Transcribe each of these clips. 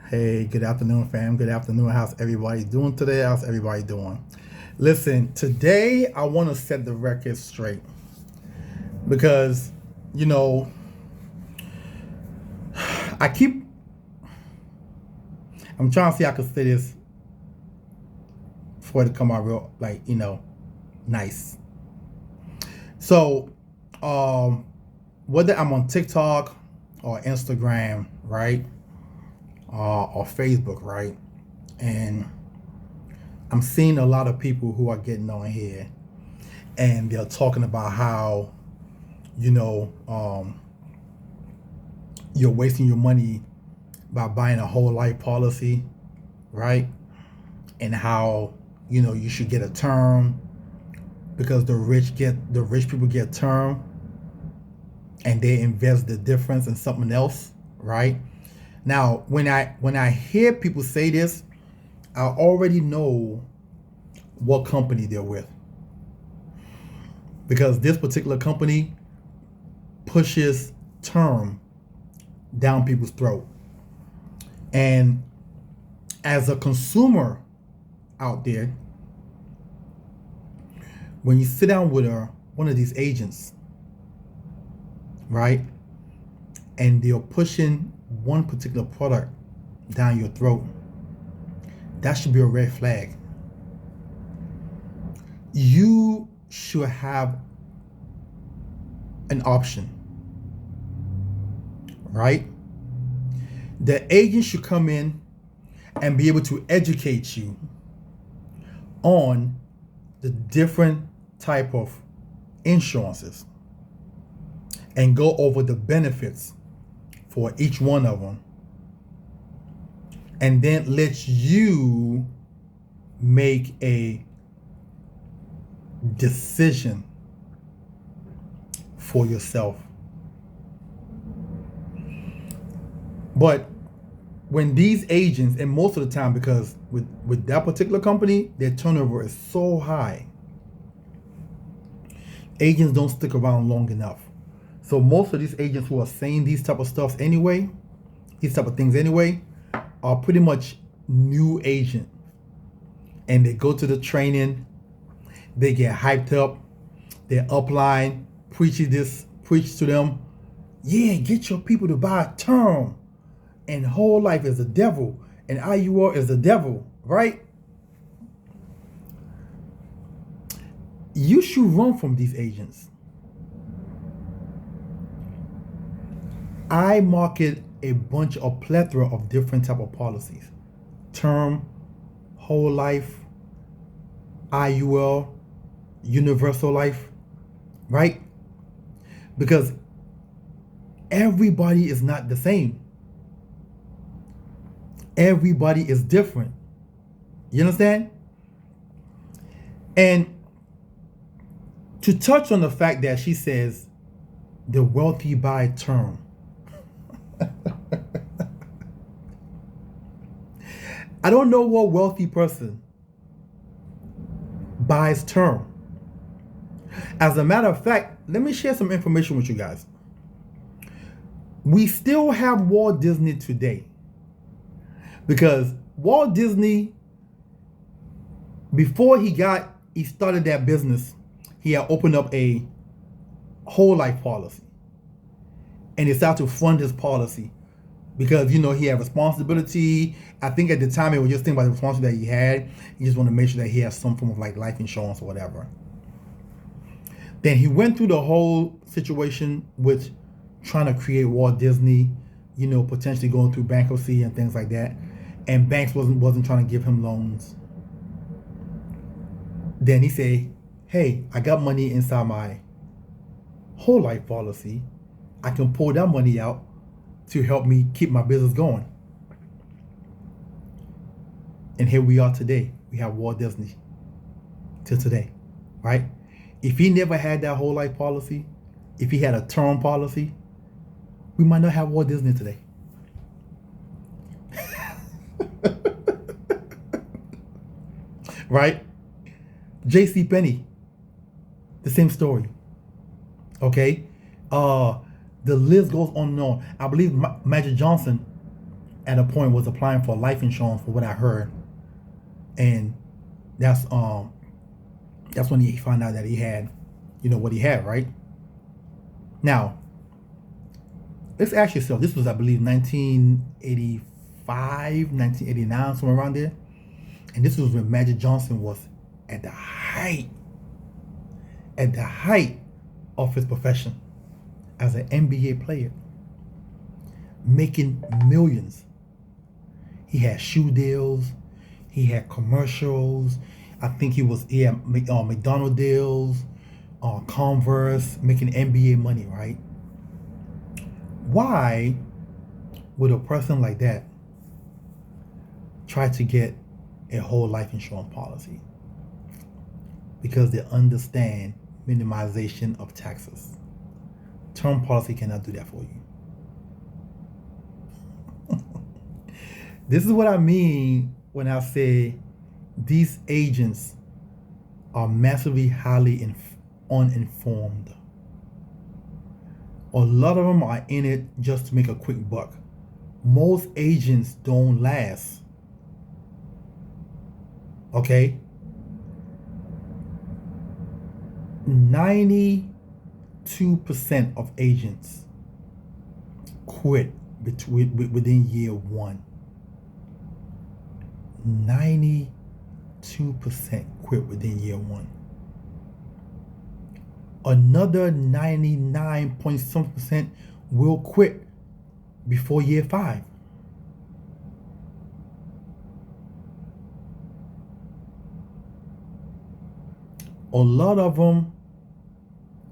Hey, good afternoon, fam. Good afternoon. How's everybody doing today? How's everybody doing? Listen, today I want to set the record straight because, you know, I keep, I'm trying to see how I can say this for it to come out real, nice. So, um, whether I'm on TikTok or Instagram, right, or Facebook, right, and I'm seeing a lot of people who are getting on here and they're talking about how you know um, you're wasting your money by buying a whole life policy, right? And how you should get a term because the rich people get term and they invest the difference in something else, right? Now, when I hear people say this, I already know what company they're with because this particular company pushes term down people's throat. And as a consumer out there, when you sit down with one of these agents, right, and they're pushing one particular product down your throat, that should be a red flag. You should have an option, right? The agent should come in and be able to educate you on the different type of insurances and go over the benefits for each one of them and then let you make a decision for yourself. But when these agents, and most of the time, because with that particular company, their turnover is so high, agents don't stick around long enough. So most of these agents who are saying these type of stuff anyway, these type of things anyway, are pretty much new agent, and they go to the training, they get hyped up, their upline preach to them, yeah, get your people to buy a term, and whole life is the devil, and IUL is the devil, right? You should run from these agents. I market a plethora of different type of policies: term, whole life, IUL, universal life, right? Because everybody is not the same. Everybody is different. You understand? And to touch on the fact that she says the wealthy buy term, I don't know what wealthy person buys term. As a matter of fact, let me share some information with you guys. We still have Walt Disney today because Walt Disney, before he started that business, he had opened up a whole life policy and he started to fund his policy because he had responsibility. I think at the time it was just thinking about the responsibility that he had. He just wanted to make sure that he had some form of like life insurance or whatever. Then he went through the whole situation with trying to create Walt Disney, potentially going through bankruptcy and things like that. And banks wasn't trying to give him loans. Then he said, hey, I got money inside my whole life policy. I can pull that money out to help me keep my business going. And here we are today. We have Walt Disney till today, right? If he never had that whole life policy, if he had a term policy, we might not have Walt Disney today. Right? J.C. Penney, the same story. Okay? The list goes on and on. I believe Magic Johnson at a point was applying for life insurance for what I heard, and that's when he found out that he had, what he had, right? Now, let's ask yourself, this was, I believe, 1985, 1989, somewhere around there. And this was when Magic Johnson was at the height of his profession as an NBA player, making millions. He had shoe deals, he had commercials. I think he had McDonald deals, Converse, making NBA money, right? Why would a person like that try to get a whole life insurance policy? Because they understand minimization of taxes. Term policy cannot do that for you. This is what I mean when I say these agents are massively highly uninformed. A lot of them are in it just to make a quick buck. Most agents don't last. Okay? 92% of agents quit within year one. 92% quit within year one. Another 99 point some percent will quit before year 5. A lot of them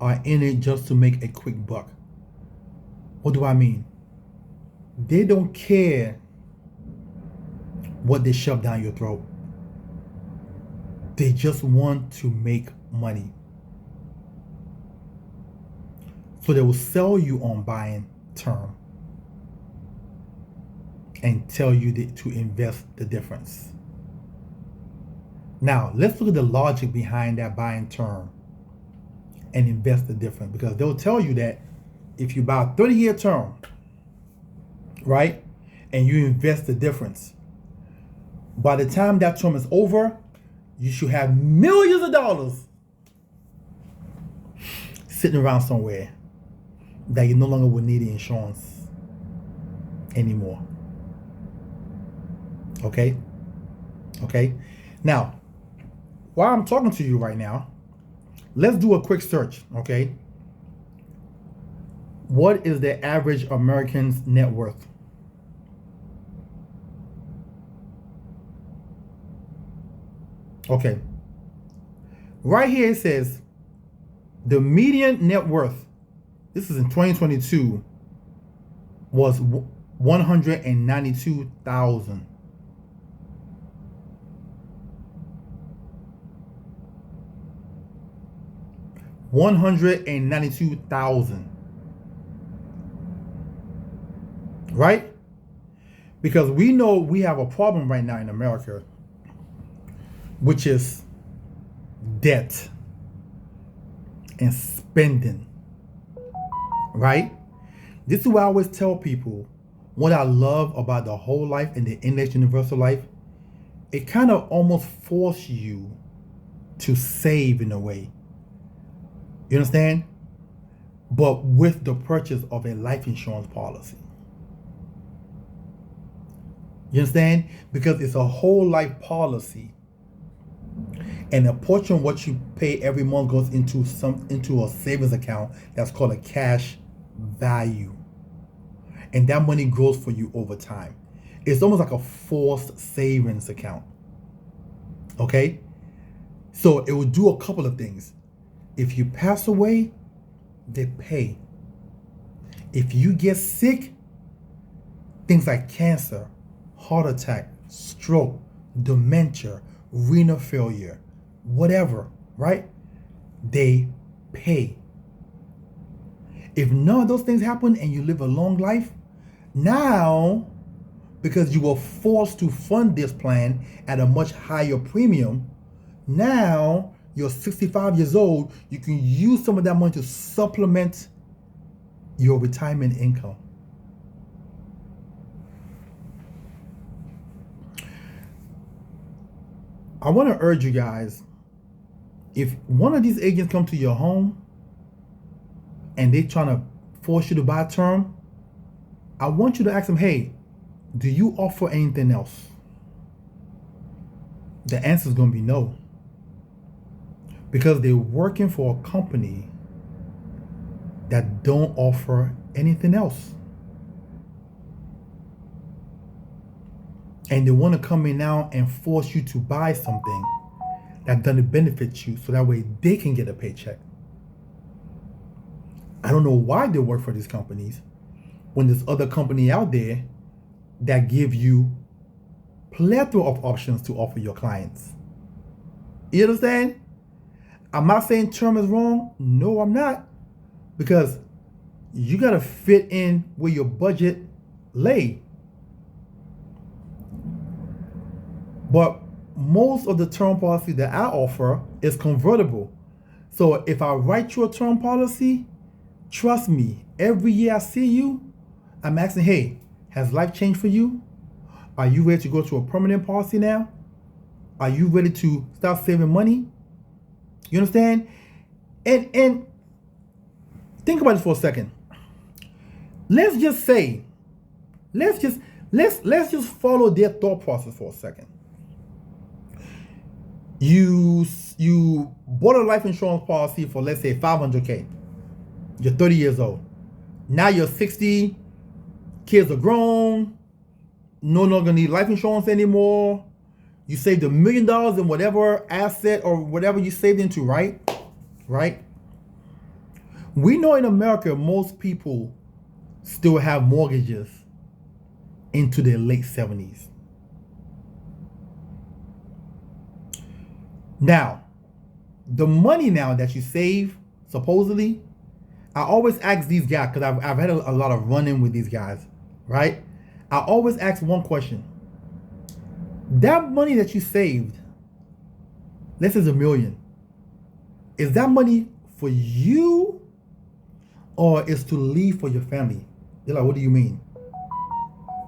are in it just to make a quick buck. What do I mean? They don't care what they shove down your throat. They just want to make money. So they will sell you on buying term and tell you to invest the difference. Now, let's look at the logic behind that buying term and invest the difference, because they'll tell you that if you buy a 30-year term, right, and you invest the difference, by the time that term is over, you should have millions of dollars sitting around somewhere that you no longer will need the insurance anymore. Okay? Now, while I'm talking to you right now, let's do a quick search, okay? What is the average American's net worth? Okay. Right here it says the median net worth, this is in 2022, was $192,000. $192,000. Right? Because we know we have a problem right now in America, which is debt and spending. Right? This is what I always tell people. What I love about the whole life and the index universal life, it kind of almost forces you to save in a way. You understand? But with the purchase of a life insurance policy. You understand? Because it's a whole life policy. And a portion of what you pay every month goes into a savings account that's called a cash value. And that money grows for you over time. It's almost like a forced savings account. Okay? So it will do a couple of things. If you pass away, they pay. If you get sick, things like cancer, heart attack, stroke, dementia, renal failure, whatever, right? They pay. If none of those things happen and you live a long life, now, because you were forced to fund this plan at a much higher premium, now you're 65 years old, you can use some of that money to supplement your retirement income. I want to urge you guys, if one of these agents come to your home and they trying to force you to buy a term, I want you to ask them, hey, do you offer anything else? The answer is going to be no. Because they're working for a company that don't offer anything else. And they want to come in now and force you to buy something that doesn't benefit you so that way they can get a paycheck. I don't know why they work for these companies when there's other company out there that give you plethora of options to offer your clients. You understand? I'm not saying term is wrong. No, I'm not. Because you got to fit in where your budget lay. But most of the term policy that I offer is convertible. So if I write you a term policy, trust me, every year I see you, I'm asking, hey, has life changed for you? Are you ready to go to a permanent policy now? Are you ready to start saving money? You understand? And think about this for a second. Let's just say, let's just follow their thought process for a second. You bought a life insurance policy for, let's say, $500K. You're 30 years old. Now you're 60. Kids are grown. No longer need life insurance anymore. You saved $1 million in whatever asset or whatever you saved into, right? Right? We know in America, most people still have mortgages into their late 70s. Now, the money now that you save, supposedly, I always ask these guys, because I've had a lot of run-in with these guys, right? I always ask one question. That money that you saved, let's say it's $1 million, is that money for you or is to leave for your family? They're like, what do you mean?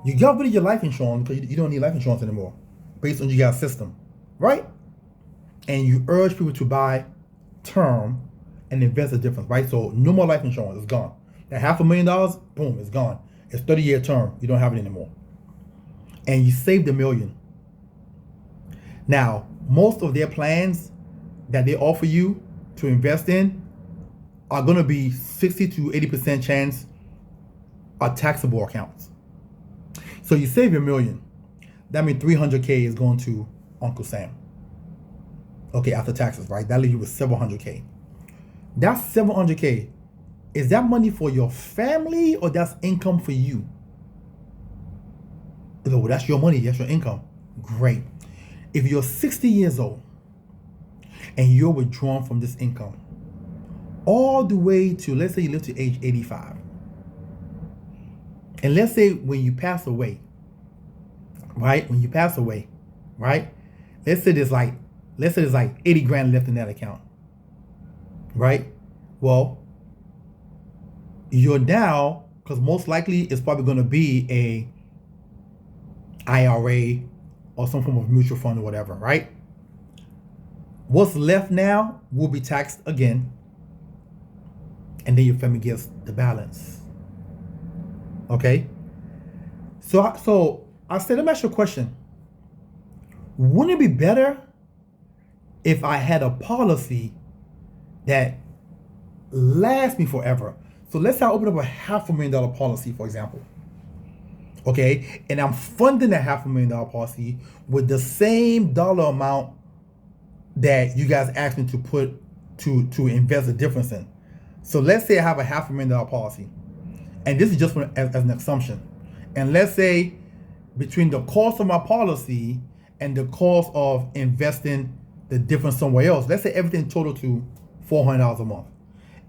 You got rid of your life insurance because you don't need life insurance anymore based on your guys' system, right? And you urge people to buy term and invest the difference, right? So no more life insurance, it's gone. That $500,000, boom, it's gone. It's 30-year term, you don't have it anymore. And you saved $1 million. Now, most of their plans that they offer you to invest in are going to be 60 to 80% chance are taxable accounts. So you save $1 million. That means $300K is going to Uncle Sam. Okay, after taxes, right? That leaves you with $700K. That $700K, is that money for your family or that's income for you? Oh, that's your money, that's your income. Great. If you're 60 years old and you're withdrawn from this income all the way to, let's say you live to age 85. And let's say when you pass away, right? When you pass away, right? Let's say there's like 80 grand left in that account, right? Well, you're now, because most likely it's probably going to be a IRA or some form of mutual fund or whatever, right? What's left now will be taxed again, and then your family gets the balance. Okay? So I said, let me ask you a question. Wouldn't it be better if I had a policy that lasts me forever? So let's say I open up a $500,000 policy, for example. Okay, and I'm funding that $500,000 policy with the same dollar amount that you guys asked me to put to invest the difference in. So let's say I have a $500,000 policy, and this is just as an assumption. And let's say between the cost of my policy and the cost of investing the difference somewhere else, let's say everything total to $400 a month.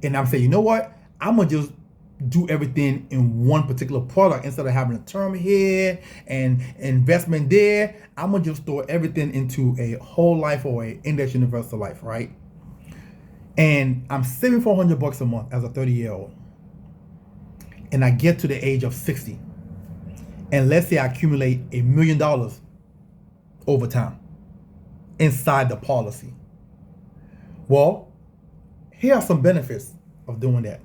And I'm saying, you know what? I'm gonna just do everything in one particular product instead of having a term here and investment there. I'm gonna just throw everything into a whole life or a index universal life, right? And I'm saving $400 a month as a 30-year-old. And I get to the age of 60. And let's say I accumulate $1 million over time. inside the policy. Well, here are some benefits of doing that.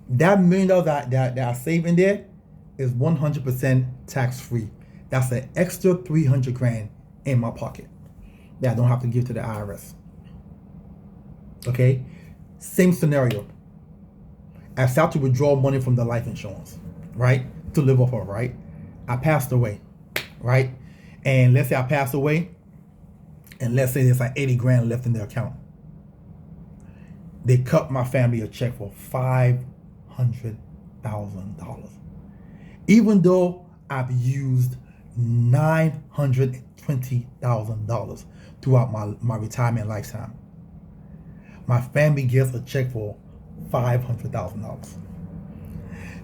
That $1 million that I save in there is 100% tax free. That's an extra 300 grand in my pocket that I don't have to give to the IRS. Okay? Same scenario. I start to withdraw money from the life insurance, right? To live off of, right? I passed away, right? And let's say I passed away, and let's say there's like 80 grand left in the account. They cut my family a check for $500,000. Even though I've used $920,000 throughout my retirement lifetime. My family gets a check for $500,000.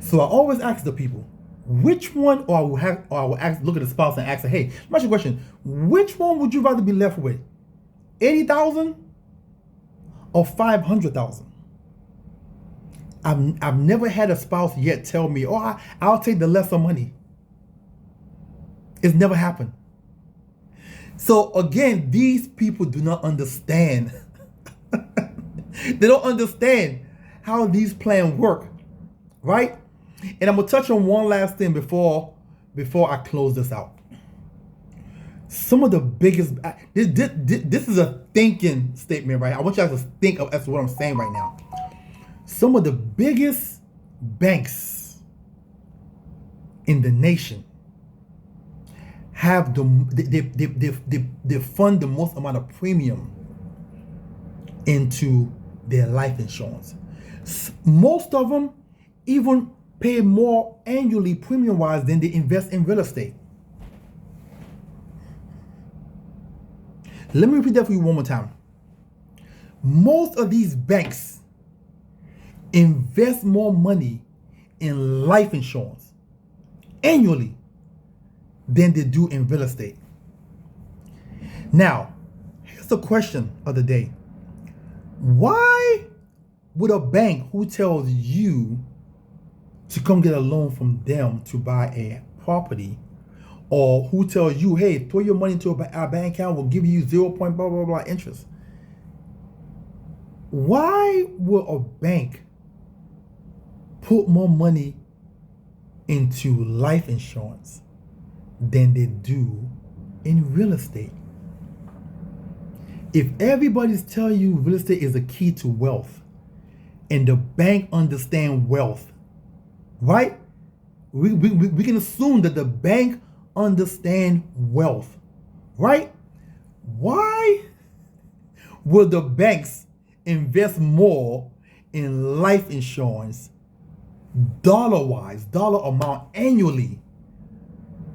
So I always ask the people, which one, or I will look at the spouse and ask her, hey, let me ask you a question. Which one would you rather be left with? 80,000 or 500,000? I've never had a spouse yet tell me, oh, I'll take the lesser money. It's never happened. So again, these people do not understand. They don't understand how these plans work, right? And I'm gonna touch on one last thing before I close this out. Some of the biggest, this is a thinking statement, right? I want you guys to think of as what I'm saying right now. Some of the biggest banks in the nation have they fund the most amount of premium into their life insurance. Most of them even pay more annually premium wise than they invest in real estate. Let me repeat that for you one more time. Most of these banks invest more money in life insurance annually than they do in real estate. Now, here's the question of the day. Why would a bank who tells you to come get a loan from them to buy a property, or who tells you, hey, throw your money into our bank account, we'll give you 0. blah, blah, blah interest. Why would a bank put more money into life insurance than they do in real estate? If everybody's telling you real estate is the key to wealth, and the bank understands wealth, right? We can assume that the bank understands wealth, right? Why will the banks invest more in life insurance, dollar amount annually,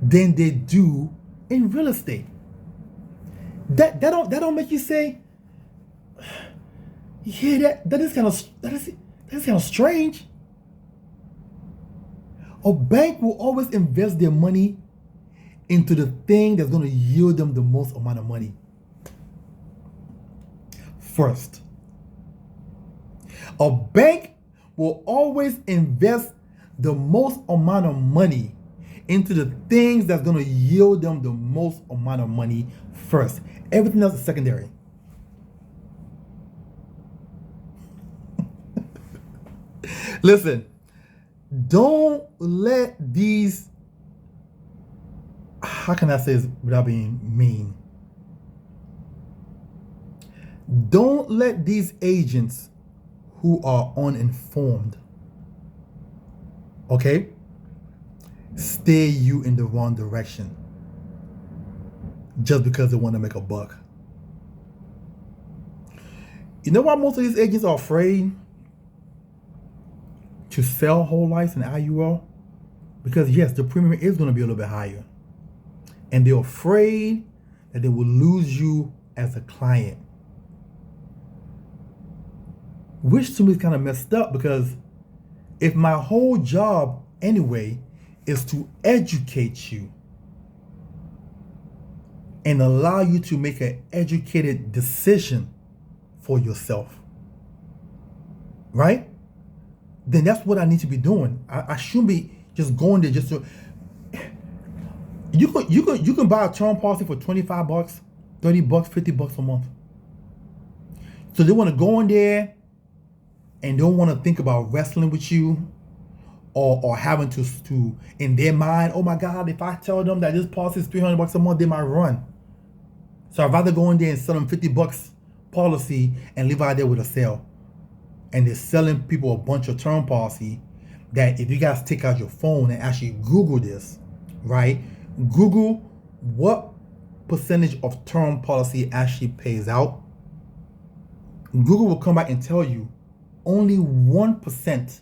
than they do in real estate? That don't make you say, yeah, that is kind of strange. A bank will always invest their money into the thing that's going to yield them the most amount of money first. A bank will always invest the most amount of money into the things that's going to yield them the most amount of money first. Everything else is secondary. Listen, don't let these, how can I say this without being mean? Don't let these agents who are uninformed, okay, steer you in the wrong direction just because they want to make a buck. You know why most of these agents are afraid to sell whole life and IUL? Because yes, the premium is going to be a little bit higher, and they're afraid that they will lose you as a client, which to me is kind of messed up, because if my whole job anyway is to educate you and allow you to make an educated decision for yourself, right? Then that's what I need to be doing. I shouldn't be just going there just to. You can buy a term policy for $25 $30, $50 a month. So they want to go in there and don't want to think about wrestling with you or having to in their mind, oh my God, if I tell them that this policy is $300 a month, they might run. So I'd rather go in there and sell them $50 policy and leave out there with a sale. And they're selling people a bunch of term policy that if you guys take out your phone and actually Google this, right? Google what percentage of term policy actually pays out. Google will come back and tell you only 1%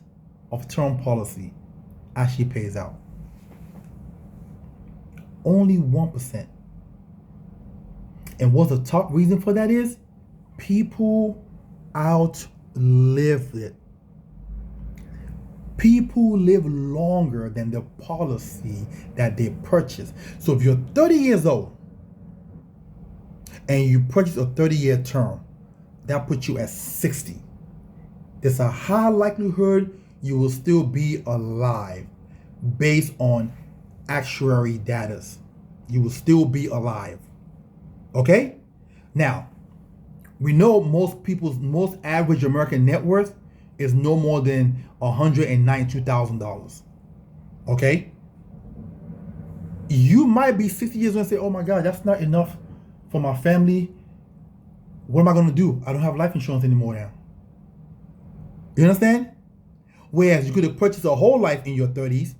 of term policy actually pays out. Only 1%. And what's the top reason for that is? People outlive it. People live longer than the policy that they purchase. So if you're 30 years old and you purchase a 30-year term, that puts you at 60. There's a high likelihood you will still be alive based on actuary data. You will still be alive. Okay? Now, we know most average American net worth is no more than $192,000. Okay? You might be 60 years old and say, oh my God, that's not enough for my family. What am I going to do? I don't have life insurance anymore now. You understand? Whereas you could have purchased a whole life in your 30s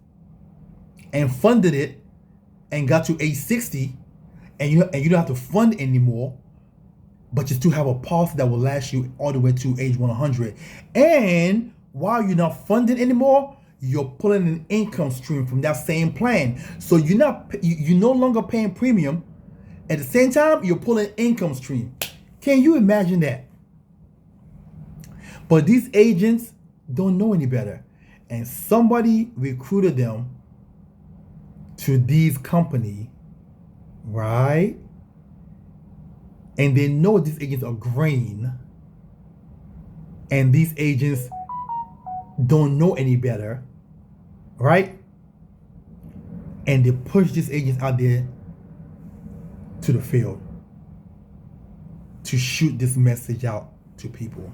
and funded it and got to age 60 and you don't have to fund anymore, but you still have a policy that will last you all the way to age 100. And while you're not funded anymore, you're pulling an income stream from that same plan. So you're no longer paying premium. At the same time, you're pulling income stream. Can you imagine that? But these agents don't know any better. And somebody recruited them to these companies, right? And they know these agents are green. And these agents don't know any better, right? And they push these agents out there to the field to shoot this message out to people.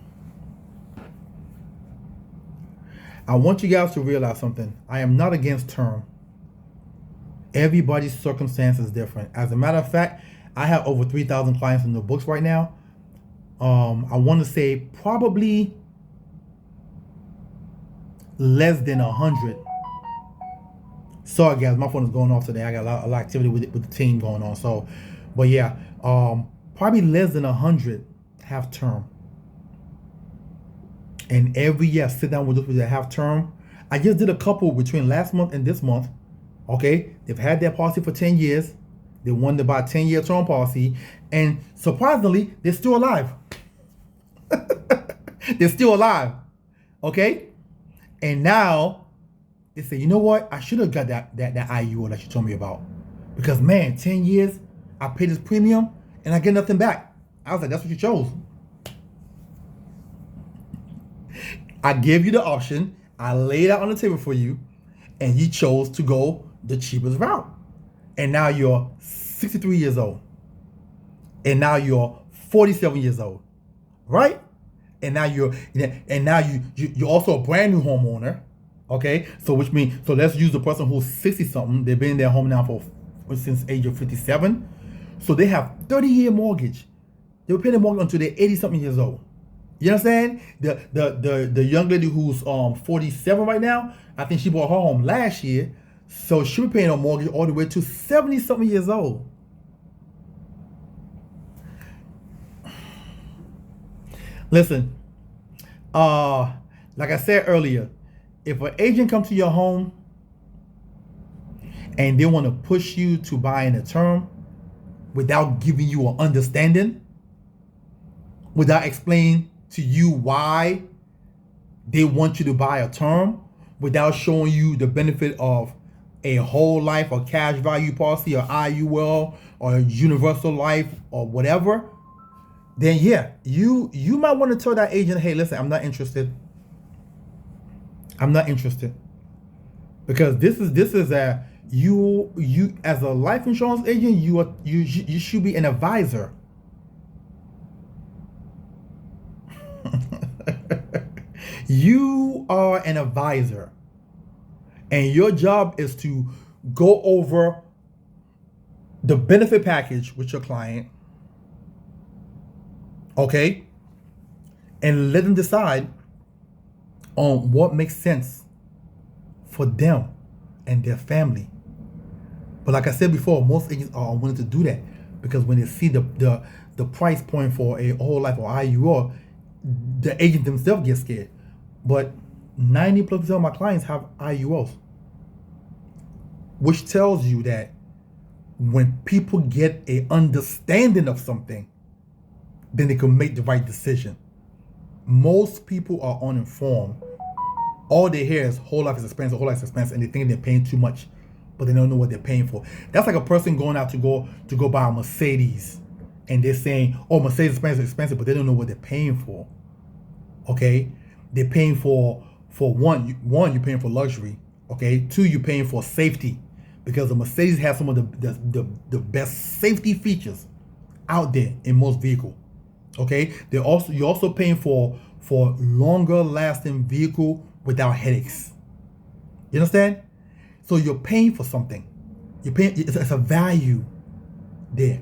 I want you guys to realize something. I am not against term. Everybody's circumstance is different. As a matter of fact, I have over 3,000 clients in the books right now. I want to say probably less than 100. Sorry guys, my phone is going off today. I got a lot of activity with the team going on. So, but yeah, probably less than 100 have term. And every year I sit down with those people that have term. I just did a couple between last month and this month. Okay, they've had their policy for 10 years. They wanted to buy a 10-year term policy, and surprisingly, they're still alive. They're still alive. Okay, and now they say, you know what? I should have got that IUO that you told me about, because man, 10 years I paid this premium and I get nothing back. I was like, that's what you chose. I gave you the option. I laid out on the table for you, and you chose to go the cheapest route. And now you're 63 years old. And now you're 47 years old. Right? And now you're also a brand new homeowner. Okay? So which means, so let's use the person who's 60 something. They've been in their home now for since age of 57. So they have 30-year mortgage. They were paying the mortgage until they're 80 something years old. You understand? The young lady who's 47 right now, I think she bought her home last year. So she was paying her mortgage all the way to 70 something years old. Listen, like I said earlier, if an agent comes to your home and they want to push you to buy in a term without giving you an understanding, without explaining to you why they want you to buy a term, without showing you the benefit of a whole life or cash value policy or IUL or universal life or whatever, then yeah, you might want to tell that agent, hey, listen, I'm not interested. I'm not interested. Because this is a You as a life insurance agent, you should be an advisor. You are an advisor, and your job is to go over the benefit package with your client, okay, and let them decide on what makes sense for them and their family. But like I said before, most agents are unwilling to do that because when they see the price point for a whole life or IUR, the agent themselves get scared. But 90% of my clients have IULs, which tells you that when people get a understanding of something, then they can make the right decision. Most people are uninformed. All they hear is whole life is expensive, whole life is expensive, and they think they're paying too much, but they don't know what they're paying for. That's like a person going out to go buy a Mercedes, and they're saying, "Oh, Mercedes is expensive," but they don't know what they're paying for. Okay, they're paying for one, you're paying for luxury. Okay, two, you're paying for safety, because the Mercedes has some of the best safety features out there in most vehicles. Okay, you're also paying for longer lasting vehicle without headaches. You understand? So you're paying for something. You're paying. It's a value there.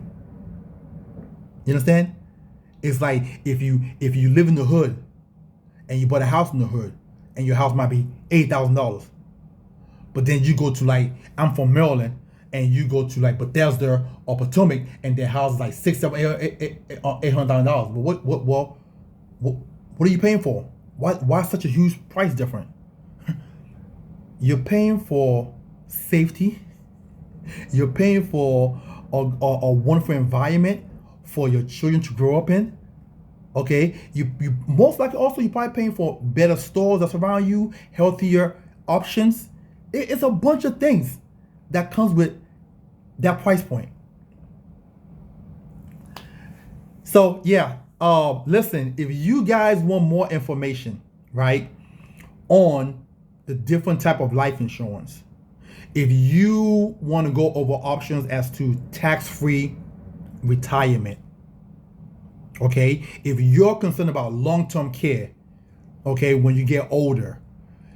You understand? It's like if you live in the hood and you bought a house in the hood and your house might be $8,000, but then you go to, like, I'm from Maryland, and you go to like Bethesda or Potomac, and their house is like $800,000. But what are you paying for? Why such a huge price difference? You're paying for safety. You're paying for a wonderful environment for your children to grow up in. Okay, you most likely also you're probably paying for better stores that surround you, healthier options. It's a bunch of things that comes with that price point. So yeah, listen, if you guys want more information, right, on the different type of life insurance, if you want to go over options as to tax-free retirement, okay, if you're concerned about long-term care, okay, when you get older,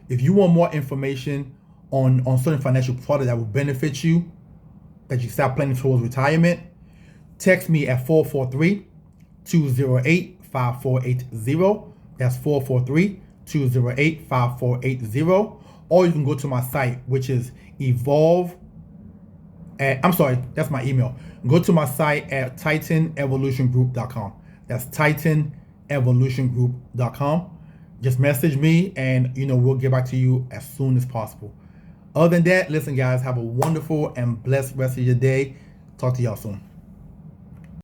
if you want more information on certain financial products that will benefit you, that you start planning towards retirement, text me at 443-208-5480. That's 443-208-5480. Or you can go to my site, which is that's my email. Go to my site at titanevolutiongroup.com. That's titanevolutiongroup.com. Just message me, and we'll get back to you as soon as possible. Other than that, listen, guys, have a wonderful and blessed rest of your day. Talk to y'all soon.